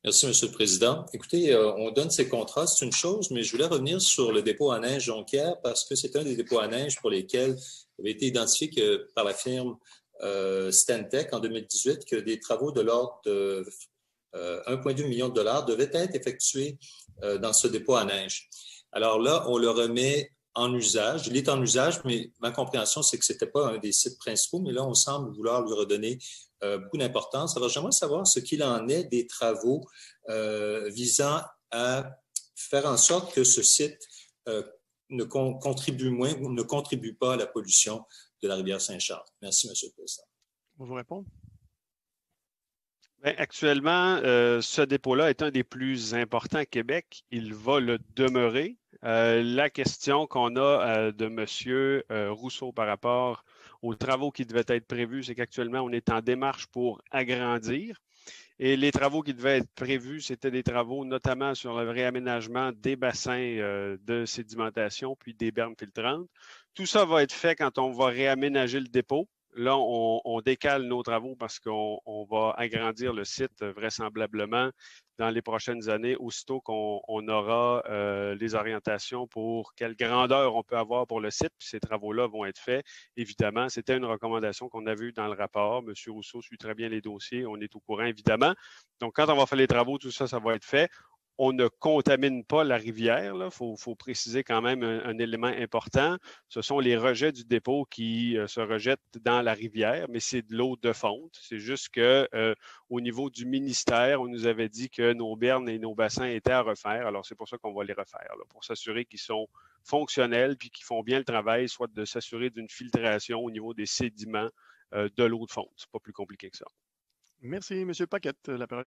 Merci, Monsieur le Président. Écoutez, on donne ces contrats, c'est une chose, mais je voulais revenir sur le dépôt à neige Jonquière parce que c'est un des dépôts à neige pour lesquels il avait été identifié par la firme Stantec en 2018 que des travaux de l'ordre de 1,2 million de dollars devaient être effectués dans ce dépôt à neige. Alors là, on le remet en usage. Il est en usage, mais ma compréhension, c'est que ce n'était pas un des sites principaux, mais là, on semble vouloir lui redonner beaucoup d'importance. Alors, j'aimerais savoir ce qu'il en est des travaux visant à faire en sorte que ce site ne contribue pas à la pollution de la rivière Saint-Charles. Merci, M. le Président. On va vous répondre. Bien, actuellement, ce dépôt-là est un des plus importants à Québec. Il va le demeurer. La question qu'on a de M. Rousseau par rapport aux travaux qui devaient être prévus, c'est qu'actuellement, on est en démarche pour agrandir. Et les travaux qui devaient être prévus, c'était des travaux notamment sur le réaménagement des bassins de sédimentation, puis des bermes filtrantes. Tout ça va être fait quand on va réaménager le dépôt. Là, on décale nos travaux parce qu'on va agrandir le site vraisemblablement dans les prochaines années, aussitôt qu'on aura les orientations pour quelle grandeur on peut avoir pour le site. Puis ces travaux-là vont être faits. Évidemment, c'était une recommandation qu'on a vue dans le rapport. M. Rousseau suit très bien les dossiers. On est au courant, évidemment. Donc, quand on va faire les travaux, tout ça, ça va être fait. On ne contamine pas la rivière. Il faut préciser quand même un élément important. Ce sont les rejets du dépôt qui se rejettent dans la rivière, mais c'est de l'eau de fonte. C'est juste que au niveau du ministère, on nous avait dit que nos bernes et nos bassins étaient à refaire. Alors, c'est pour ça qu'on va les refaire, là, pour s'assurer qu'ils sont fonctionnels puis qu'ils font bien le travail, soit de s'assurer d'une filtration au niveau des sédiments de l'eau de fonte. C'est pas plus compliqué que ça. Merci, M. Paquette. La parole